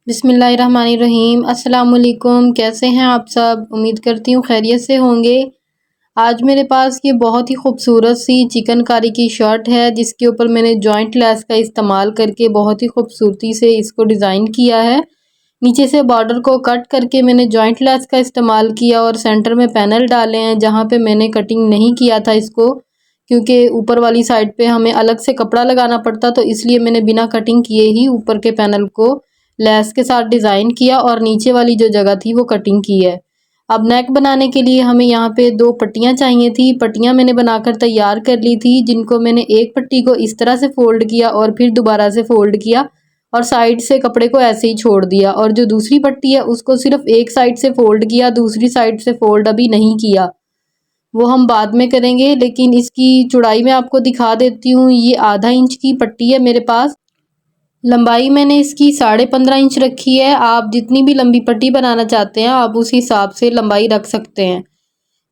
बिस्मिल्लाहिर्रहमानिर्रहीम। अस्सलाम वालेकुम। कैसे हैं आप सब? उम्मीद करती हूँ खैरियत से होंगे। आज मेरे पास ये बहुत ही खूबसूरत सी चिकनकारी की शर्ट है जिसके ऊपर मैंने जॉइंट लेस का इस्तेमाल करके बहुत ही खूबसूरती से इसको डिज़ाइन किया है। नीचे से बॉर्डर को कट करके मैंने जॉइंट लेस का इस्तेमाल किया और सेंटर में पैनल डाले हैं जहाँ पे मैंने कटिंग नहीं किया था इसको, क्योंकि ऊपर वाली साइड पे हमें अलग से कपड़ा लगाना पड़ता, तो इसलिए मैंने बिना कटिंग किए ही ऊपर के पैनल को लेस के साथ डिज़ाइन किया और नीचे वाली जो जगह थी वो कटिंग की है। अब नेक बनाने के लिए हमें यहाँ पे 2 पट्टियाँ चाहिए थी। पट्टियाँ मैंने बनाकर तैयार कर ली थी, जिनको मैंने एक पट्टी को इस तरह से फ़ोल्ड किया और फिर दोबारा से फ़ोल्ड किया और साइड से कपड़े को ऐसे ही छोड़ दिया, और जो दूसरी पट्टी है उसको सिर्फ एक साइड से फ़ोल्ड किया, दूसरी साइड से फ़ोल्ड अभी नहीं किया, वो हम बाद में करेंगे। लेकिन इसकी चौड़ाई मैं आपको दिखा देती हूँ। ये आधा इंच की पट्टी है मेरे पास। लंबाई मैंने इसकी 15.5 इंच रखी है। आप जितनी भी लंबी पट्टी बनाना चाहते हैं आप उस हिसाब से लंबाई रख सकते हैं।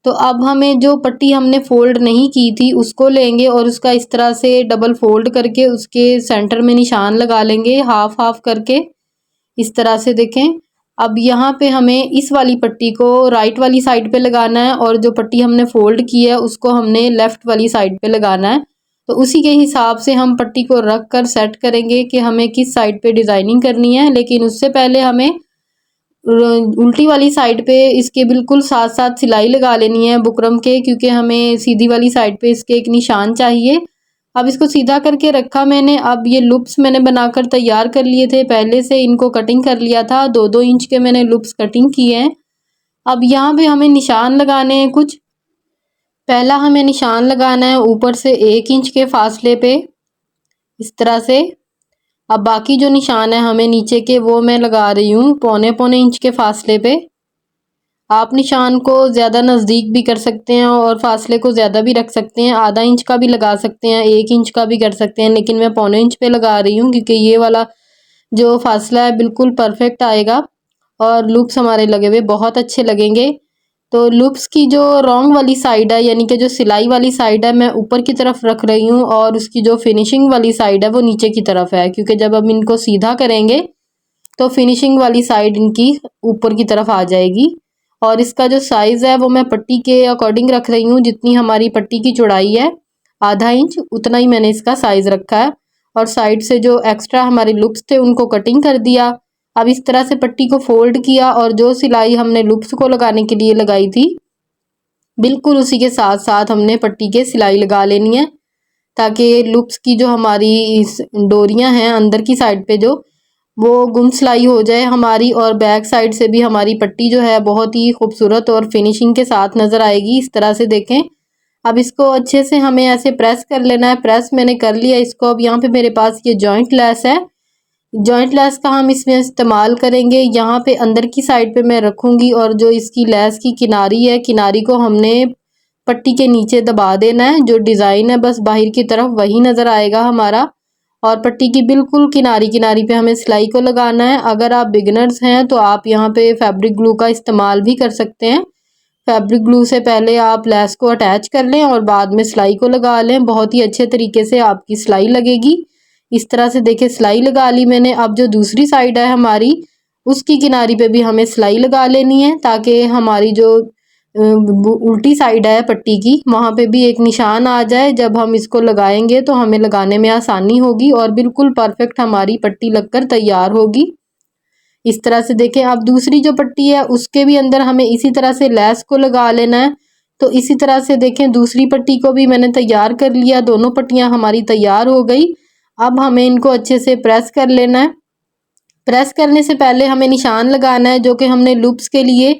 तो अब हमें जो पट्टी हमने फ़ोल्ड नहीं की थी उसको लेंगे और उसका इस तरह से डबल फ़ोल्ड करके उसके सेंटर में निशान लगा लेंगे हाफ हाफ करके, इस तरह से देखें। अब यहाँ पे हमें इस वाली पट्टी को राइट वाली साइड पे लगाना है और जो पट्टी हमने फ़ोल्ड की है उसको हमने लेफ़्ट वाली साइड पे लगाना है। तो उसी के हिसाब से हम पट्टी को रख कर सेट करेंगे कि हमें किस साइड पे डिज़ाइनिंग करनी है। लेकिन उससे पहले हमें उल्टी वाली साइड पे इसके बिल्कुल साथ साथ सिलाई लगा लेनी है बुकरम के, क्योंकि हमें सीधी वाली साइड पे इसके एक निशान चाहिए। अब इसको सीधा करके रखा मैंने। अब ये लूप्स मैंने बनाकर तैयार कर लिए थे पहले से, इनको कटिंग कर लिया था। 2-2 इंच के मैंने लूप्स कटिंग किए हैं। अब यहाँ पे हमें निशान लगाने हैं कुछ। पहला हमें निशान लगाना है ऊपर से 1 इंच के फासले पे, इस तरह से। अब बाकी जो निशान है हमें नीचे के वो मैं लगा रही हूँ 1.25 इंच के फासले पे। आप निशान को ज़्यादा नज़दीक भी कर सकते हैं और फासले को ज़्यादा भी रख सकते हैं। आधा इंच का भी लगा सकते हैं, 1 इंच का भी कर सकते हैं, लेकिन मैं 1.25 इंच पे लगा रही हूँ क्योंकि ये वाला जो फासला है बिल्कुल परफेक्ट आएगा और लूप्स हमारे लगे हुए बहुत अच्छे लगेंगे। तो लूप्स की जो रॉन्ग वाली साइड है, यानी कि जो सिलाई वाली साइड है, मैं ऊपर की तरफ रख रही हूँ और उसकी जो फिनिशिंग वाली साइड है वो नीचे की तरफ है, क्योंकि जब हम इनको सीधा करेंगे तो फिनिशिंग वाली साइड इनकी ऊपर की तरफ आ जाएगी। और इसका जो साइज़ है वो मैं पट्टी के अकॉर्डिंग रख रही हूँ। जितनी हमारी पट्टी की चौड़ाई है आधा इंच, उतना ही मैंने इसका साइज़ रखा है। और साइड से जो एक्स्ट्रा हमारे लूप्स थे उनको कटिंग कर दिया। अब इस तरह से पट्टी को फोल्ड किया और जो सिलाई हमने लूप्स को लगाने के लिए लगाई थी बिल्कुल उसी के साथ साथ हमने पट्टी के सिलाई लगा लेनी है, ताकि लूप्स की जो हमारी इस डोरियां हैं अंदर की साइड पे जो वो गुम सिलाई हो जाए हमारी, और बैक साइड से भी हमारी पट्टी जो है बहुत ही खूबसूरत और फिनिशिंग के साथ नज़र आएगी। इस तरह से देखें। अब इसको अच्छे से हमें ऐसे प्रेस कर लेना है। प्रेस मैंने कर लिया इसको। अब यहाँ पे मेरे पास ये जॉइंट लेस है। जॉइंट लेस का हम इसमें इस्तेमाल करेंगे। यहाँ पे अंदर की साइड पे मैं रखूँगी और जो इसकी लेस की किनारी है, किनारी को हमने पट्टी के नीचे दबा देना है। जो डिज़ाइन है बस बाहर की तरफ वही नज़र आएगा हमारा, और पट्टी की बिल्कुल किनारी किनारी पे हमें सिलाई को लगाना है। अगर आप बिगनर्स हैं तो आप यहाँ पे फैब्रिक ग्लू का इस्तेमाल भी कर सकते हैं। फैब्रिक ग्लू से पहले आप लेस को अटैच कर लें और बाद में सिलाई को लगा लें। बहुत ही अच्छे तरीके से आपकी सिलाई लगेगी। इस तरह से देखिए सिलाई लगा ली मैंने। अब जो दूसरी साइड है हमारी उसकी किनारी पे भी हमें सिलाई लगा लेनी है, ताकि हमारी जो उल्टी साइड है पट्टी की वहाँ पे भी एक निशान आ जाए। जब हम इसको लगाएंगे तो हमें लगाने में आसानी होगी और बिल्कुल परफेक्ट हमारी पट्टी लगकर तैयार होगी। इस तरह से देखें। अब दूसरी जो पट्टी है उसके भी अंदर हमें इसी तरह से लेस को लगा लेना है। तो इसी तरह से देखें दूसरी पट्टी को भी मैंने तैयार कर लिया। दोनों पट्टियाँ हमारी तैयार हो गई। अब हमें इनको अच्छे से प्रेस कर लेना है। प्रेस करने से पहले हमें निशान लगाना है, जो कि हमने लूप्स के लिए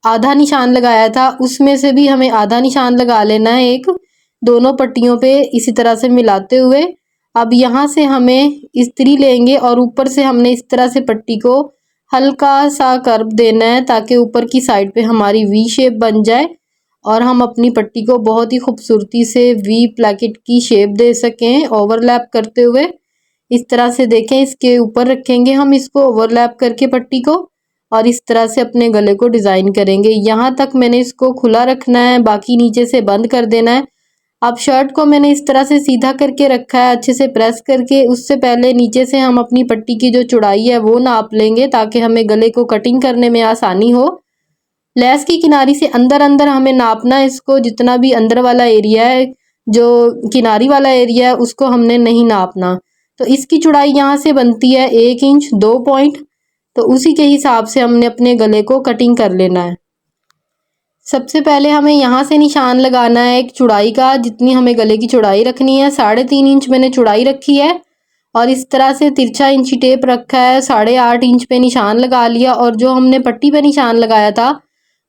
आधा निशान लगाया था उसमें से भी हमें आधा निशान लगा लेना है एक, दोनों पट्टियों पे इसी तरह से मिलाते हुए। अब यहाँ से हमें इस्त्री लेंगे और ऊपर से हमने इस तरह से पट्टी को हल्का सा कर्व देना है, ताकि ऊपर की साइड पे हमारी वी शेप बन जाए और हम अपनी पट्टी को बहुत ही खूबसूरती से वी प्लैकेट की शेप दे सकें ओवरलैप करते हुए। इस तरह से देखें। इसके ऊपर रखेंगे हम इसको ओवरलैप करके पट्टी को, और इस तरह से अपने गले को डिज़ाइन करेंगे। यहाँ तक मैंने इसको खुला रखना है, बाकी नीचे से बंद कर देना है। अब शर्ट को मैंने इस तरह से सीधा करके रखा है, अच्छे से प्रेस करके। उससे पहले नीचे से हम अपनी पट्टी की जो चौड़ाई है वो नाप लेंगे ताकि हमें गले को कटिंग करने में आसानी हो। लेस की किनारी से अंदर अंदर हमें नापना है इसको, जितना भी अंदर वाला एरिया है, जो किनारी वाला एरिया है उसको हमने नहीं नापना। तो इसकी चौड़ाई यहाँ से बनती है 1 इंच 2 पॉइंट। तो उसी के हिसाब से हमने अपने गले को कटिंग कर लेना है। सबसे पहले हमें यहाँ से निशान लगाना है एक चौड़ाई का, जितनी हमें गले की चौड़ाई रखनी है। 3.5 इंच मैंने चौड़ाई रखी है और इस तरह से तिरछा इंची टेप रखा है। 8.5 इंच पे निशान लगा लिया और जो हमने पट्टी पे निशान लगाया था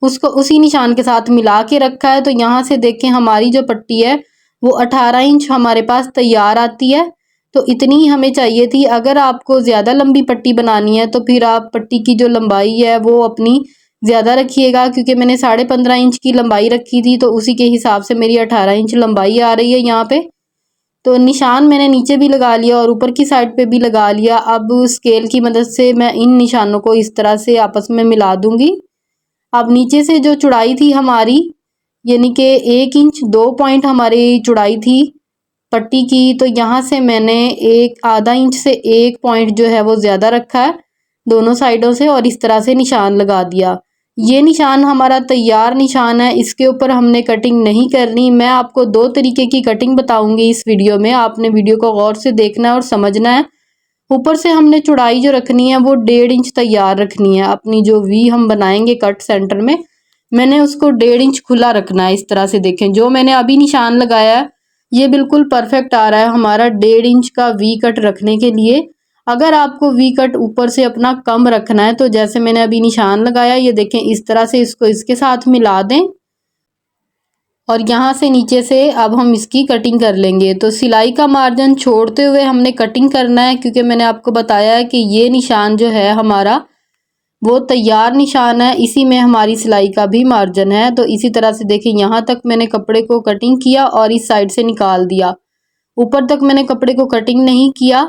उसको उसी निशान के साथ मिला के रखा है। तो यहाँ से देखें हमारी जो पट्टी है वो 18 इंच हमारे पास तैयार आती है। तो इतनी ही हमें चाहिए थी। अगर आपको ज़्यादा लंबी पट्टी बनानी है तो फिर आप पट्टी की जो लंबाई है वो अपनी ज़्यादा रखिएगा, क्योंकि मैंने 15.5 इंच की लंबाई रखी थी तो उसी के हिसाब से मेरी 18 इंच लंबाई आ रही है यहाँ पे। तो निशान मैंने नीचे भी लगा लिया और ऊपर की साइड पे भी लगा लिया। अब स्केल की मदद से मैं इन निशानों को इस तरह से आपस में मिला दूंगी। अब नीचे से जो चौड़ाई थी हमारी, यानी कि 1 इंच 2 पॉइंट हमारी चौड़ाई थी पट्टी की, तो यहाँ से मैंने एक आधा इंच से 1 पॉइंट जो है वो ज़्यादा रखा है दोनों साइडों से और इस तरह से निशान लगा दिया। ये निशान हमारा तैयार निशान है, इसके ऊपर हमने कटिंग नहीं करनी। मैं आपको 2 तरीके की कटिंग बताऊंगी इस वीडियो में, आपने वीडियो को गौर से देखना है और समझना है। ऊपर से हमने चौड़ाई जो रखनी है वो 1.5 इंच तैयार रखनी है। अपनी जो वी हम बनाएंगे कट सेंटर में, मैंने उसको 1.5 इंच खुला रखना है। इस तरह से देखें, जो मैंने अभी निशान लगाया है ये बिल्कुल परफेक्ट आ रहा है हमारा 1.5 इंच का वी कट रखने के लिए। अगर आपको वी कट ऊपर से अपना कम रखना है तो जैसे मैंने अभी निशान लगाया, ये देखें इस तरह से इसको इसके साथ मिला दें और यहाँ से नीचे से अब हम इसकी कटिंग कर लेंगे। तो सिलाई का मार्जिन छोड़ते हुए हमने कटिंग करना है, क्योंकि मैंने आपको बताया है कि ये निशान जो है हमारा वो तैयार निशान है, इसी में हमारी सिलाई का भी मार्जिन है। तो इसी तरह से देखिए यहाँ तक मैंने कपड़े को कटिंग किया और इस साइड से निकाल दिया। ऊपर तक मैंने कपड़े को कटिंग नहीं किया,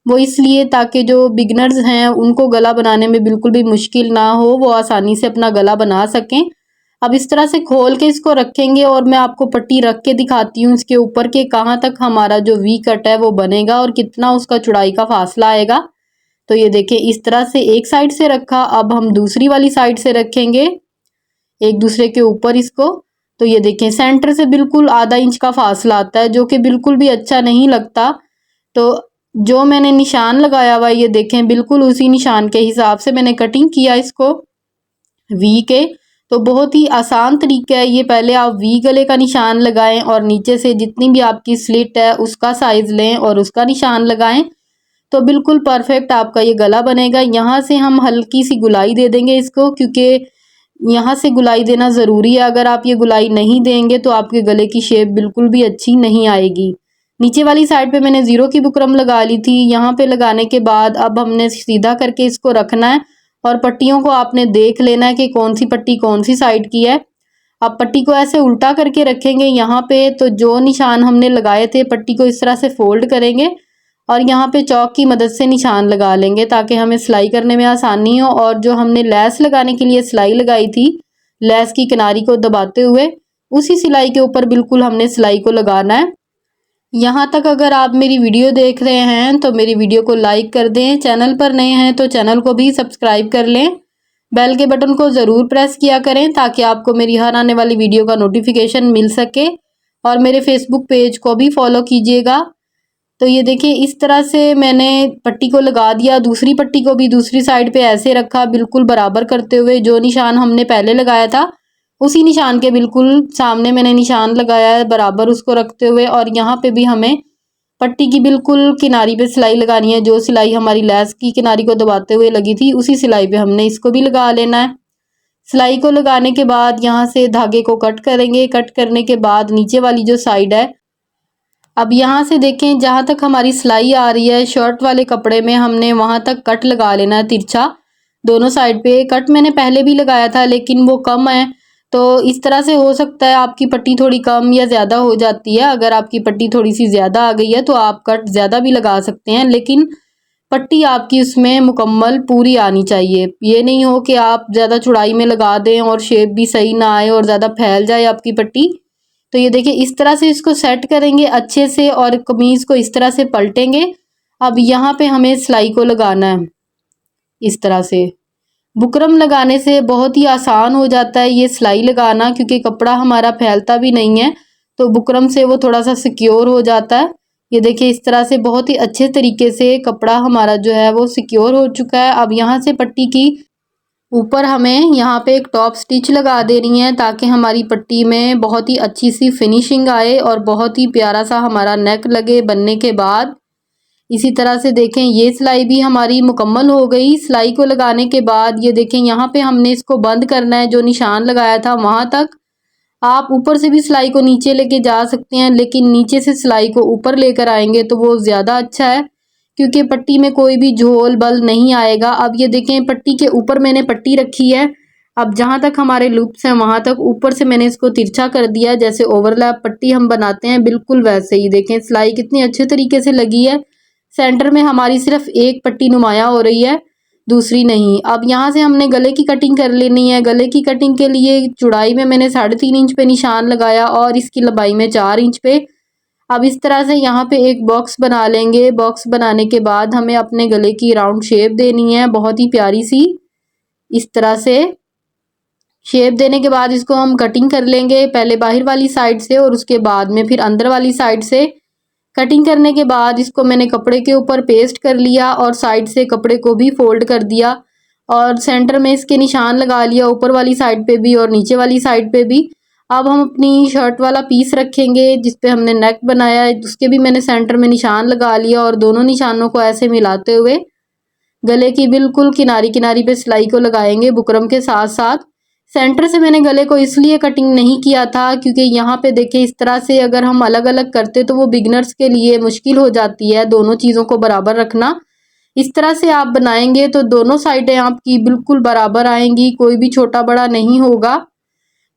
वो इसलिए ताकि जो बिगनर्स हैं उनको गला बनाने में बिल्कुल भी मुश्किल ना हो, वो आसानी से अपना गला बना सकें। अब इस तरह से खोल के इसको रखेंगे और मैं आपको पट्टी रख के दिखाती हूँ इसके ऊपर के कहाँ तक हमारा जो वी कट है वो बनेगा और कितना उसका चौड़ाई का फासला आएगा। तो ये देखिए इस तरह से एक साइड से रखा, अब हम दूसरी वाली साइड से रखेंगे एक दूसरे के ऊपर इसको। तो ये देखें सेंटर से बिल्कुल आधा इंच का फासला आता है, जो कि बिल्कुल भी अच्छा नहीं लगता। तो जो मैंने निशान लगाया हुआ ये देखें बिल्कुल उसी निशान के हिसाब से मैंने कटिंग किया इसको वी के। तो बहुत ही आसान तरीका है ये। पहले आप वी गले का निशान लगाएं और नीचे से जितनी भी आपकी स्लिट है उसका साइज लें और उसका निशान लगाएं, तो बिल्कुल परफेक्ट आपका ये गला बनेगा। यहाँ से हम हल्की सी गुलाई दे देंगे इसको, क्योंकि यहाँ से गुलाई देना ज़रूरी है। अगर आप ये गुलाई नहीं देंगे तो आपके गले की शेप बिल्कुल भी अच्छी नहीं आएगी। नीचे वाली साइड पे मैंने 0 की बुकरम लगा ली थी। यहाँ पे लगाने के बाद अब हमने सीधा करके इसको रखना है और पट्टियों को आपने देख लेना है कि कौन सी पट्टी कौन सी साइड की है। आप पट्टी को ऐसे उल्टा करके रखेंगे यहाँ पे, तो जो निशान हमने लगाए थे पट्टी को इस तरह से फोल्ड करेंगे और यहाँ पे चौक की मदद से निशान लगा लेंगे ताकि हमें सिलाई करने में आसानी हो। और जो हमने लेस लगाने के लिए सिलाई लगाई थी, लेस की किनारी को दबाते हुए उसी सिलाई के ऊपर बिल्कुल हमने सिलाई को लगाना है। यहाँ तक अगर आप मेरी वीडियो देख रहे हैं तो मेरी वीडियो को लाइक कर दें, चैनल पर नए हैं तो चैनल को भी सब्सक्राइब कर लें, बेल के बटन को ज़रूर प्रेस किया करें ताकि आपको मेरी हर आने वाली वीडियो का नोटिफिकेशन मिल सके। और मेरे फेसबुक पेज को भी फॉलो कीजिएगा। तो ये देखिए इस तरह से मैंने पट्टी को लगा दिया, दूसरी पट्टी को भी दूसरी साइड पे ऐसे रखा बिल्कुल बराबर करते हुए। जो निशान हमने पहले लगाया था उसी निशान के बिल्कुल सामने मैंने निशान लगाया है बराबर उसको रखते हुए। और यहाँ पे भी हमें पट्टी की बिल्कुल किनारी पे सिलाई लगानी है। जो सिलाई हमारी लेस की किनारी को दबाते हुए लगी थी उसी सिलाई पे हमने इसको भी लगा लेना है। सिलाई को लगाने के बाद यहाँ से धागे को कट करेंगे। कट करने के बाद नीचे वाली जो साइड है, अब यहाँ से देखें जहाँ तक हमारी सिलाई आ रही है शर्ट वाले कपड़े में, हमने वहाँ तक कट लगा लेना है तिरछा दोनों साइड पे। कट मैंने पहले भी लगाया था लेकिन वो कम है, तो इस तरह से हो सकता है आपकी पट्टी थोड़ी कम या ज़्यादा हो जाती है। अगर आपकी पट्टी थोड़ी सी ज़्यादा आ गई है तो आप कट ज़्यादा भी लगा सकते हैं, लेकिन पट्टी आपकी उसमें मुकम्मल पूरी आनी चाहिए। ये नहीं हो कि आप ज़्यादा चौड़ाई में लगा दें और शेप भी सही ना आए और ज़्यादा फैल जाए आपकी पट्टी। तो ये देखिए इस तरह से इसको सेट करेंगे अच्छे से और कमीज़ को इस तरह से पलटेंगे। अब यहाँ पे हमें सिलाई को लगाना है इस तरह से। बुकरम लगाने से बहुत ही आसान हो जाता है ये सिलाई लगाना, क्योंकि कपड़ा हमारा फैलता भी नहीं है, तो बुकरम से वो थोड़ा सा सिक्योर हो जाता है। ये देखिए इस तरह से बहुत ही अच्छे तरीके से कपड़ा हमारा जो है वो सिक्योर हो चुका है। अब यहाँ से पट्टी की ऊपर हमें यहाँ पे एक टॉप स्टिच लगा देनी है, ताकि हमारी पट्टी में बहुत ही अच्छी सी फिनिशिंग आए और बहुत ही प्यारा सा हमारा नेक लगे बनने के बाद। इसी तरह से देखें ये सिलाई भी हमारी मुकम्मल हो गई। सिलाई को लगाने के बाद ये देखें यहाँ पे हमने इसको बंद करना है, जो निशान लगाया था वहाँ तक। आप ऊपर से भी सिलाई को नीचे लेके जा सकते हैं, लेकिन नीचे से सिलाई को ऊपर लेकर आएंगे तो वो ज़्यादा अच्छा है, क्योंकि पट्टी में कोई भी झोल बल नहीं आएगा। अब ये देखें पट्टी के ऊपर मैंने पट्टी रखी है। अब जहाँ तक हमारे लूप्स हैं वहाँ तक ऊपर से मैंने इसको तिरछा कर दिया, जैसे ओवरलैप पट्टी हम बनाते हैं बिल्कुल वैसे ही। देखें सिलाई कितनी अच्छे तरीके से लगी है। सेंटर में हमारी सिर्फ एक पट्टी नुमाया हो रही है, दूसरी नहीं। अब यहाँ से हमने गले की कटिंग कर लेनी है। गले की कटिंग के लिए चौड़ाई में मैंने 3.5 इंच पे निशान लगाया और इसकी लंबाई में 4 इंच पे। अब इस तरह से यहाँ पे एक बॉक्स बना लेंगे। बॉक्स बनाने के बाद हमें अपने गले की राउंड शेप देनी है, बहुत ही प्यारी सी। इस तरह से शेप देने के बाद इसको हम कटिंग कर लेंगे, पहले बाहर वाली साइड से और उसके बाद में फिर अंदर वाली साइड से। कटिंग करने के बाद इसको मैंने कपड़े के ऊपर पेस्ट कर लिया और साइड से कपड़े को भी फोल्ड कर दिया और सेंटर में इसके निशान लगा लिया, ऊपर वाली साइड पे भी और नीचे वाली साइड पे भी। अब हम अपनी शर्ट वाला पीस रखेंगे जिस पे हमने नेक बनाया है, उसके भी मैंने सेंटर में निशान लगा लिया और दोनों निशानों को ऐसे मिलाते हुए गले की बिल्कुल किनारी किनारी पे सिलाई को लगाएंगे बुकरम के साथ साथ। सेंटर से मैंने गले को इसलिए कटिंग नहीं किया था क्योंकि यहाँ पे देखिए इस तरह से अगर हम अलग अलग करते तो वो बिगनर्स के लिए मुश्किल हो जाती है दोनों चीज़ों को बराबर रखना। इस तरह से आप बनाएंगे तो दोनों साइडें आपकी बिल्कुल बराबर आएंगी, कोई भी छोटा बड़ा नहीं होगा।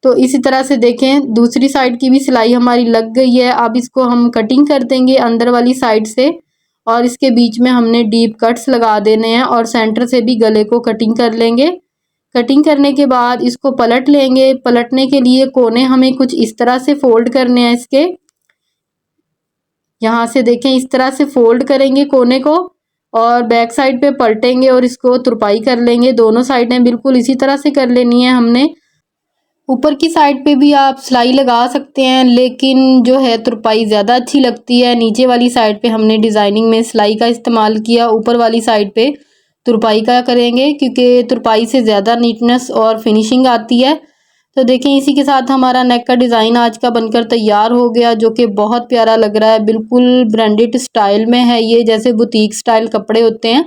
तो इसी तरह से देखें दूसरी साइड की भी सिलाई हमारी लग गई है। अब इसको हम कटिंग कर देंगे अंदर वाली साइड से और इसके बीच में हमने डीप कट्स लगा देने हैं और सेंटर से भी गले को कटिंग कर लेंगे। कटिंग करने के बाद इसको पलट लेंगे। पलटने के लिए कोने हमें कुछ इस तरह से फोल्ड करने हैं इसके। यहाँ से देखें इस तरह से फोल्ड करेंगे कोने को और बैक साइड पे पलटेंगे और इसको तुरपाई कर लेंगे। दोनों साइडें बिल्कुल इसी तरह से कर लेनी है हमने। ऊपर की साइड पे भी आप सिलाई लगा सकते हैं, लेकिन जो है तुरपाई ज़्यादा अच्छी लगती है। नीचे वाली साइड पे हमने डिज़ाइनिंग में सिलाई का इस्तेमाल किया, ऊपर वाली साइड पे तुरपाई का करेंगे क्योंकि तुरपाई से ज़्यादा नीटनेस और फिनिशिंग आती है। तो देखें इसी के साथ हमारा नेक का डिज़ाइन आज का बनकर तैयार हो गया, जो कि बहुत प्यारा लग रहा है। बिल्कुल ब्रांडेड स्टाइल में है ये, जैसे बुटीक स्टाइल कपड़े होते हैं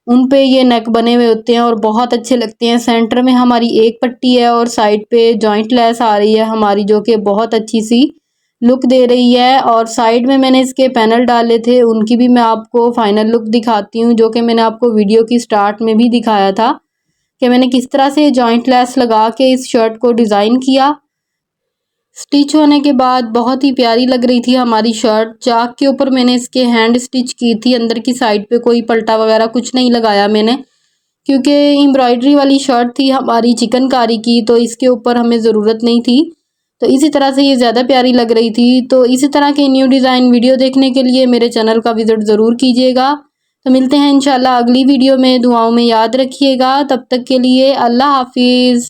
उन पे ये नेक बने हुए होते हैं और बहुत अच्छे लगते हैं। सेंटर में हमारी एक पट्टी है और साइड पे जॉइंट लेस आ रही है हमारी, जो कि बहुत अच्छी सी लुक दे रही है। और साइड में मैंने इसके पैनल डाले थे, उनकी भी मैं आपको फाइनल लुक दिखाती हूँ, जो कि मैंने आपको वीडियो की स्टार्ट में भी दिखाया था कि मैंने किस तरह से जॉइंट लेस लगा के इस शर्ट को डिज़ाइन किया। स्टिच होने के बाद बहुत ही प्यारी लग रही थी हमारी शर्ट। चाक के ऊपर मैंने इसके हैंड स्टिच की थी, अंदर की साइड पे कोई पल्टा वगैरह कुछ नहीं लगाया मैंने, क्योंकि एम्ब्रॉयडरी वाली शर्ट थी हमारी चिकनकारी की, तो इसके ऊपर हमें ज़रूरत नहीं थी। तो इसी तरह से ये ज़्यादा प्यारी लग रही थी। तो इसी तरह के न्यू डिज़ाइन वीडियो देखने के लिए मेरे चैनल का विज़िट ज़रूर कीजिएगा। तो मिलते हैं इंशाल्लाह अगली वीडियो में। दुआओं में याद रखिएगा। तब तक के लिए अल्लाह हाफिज़।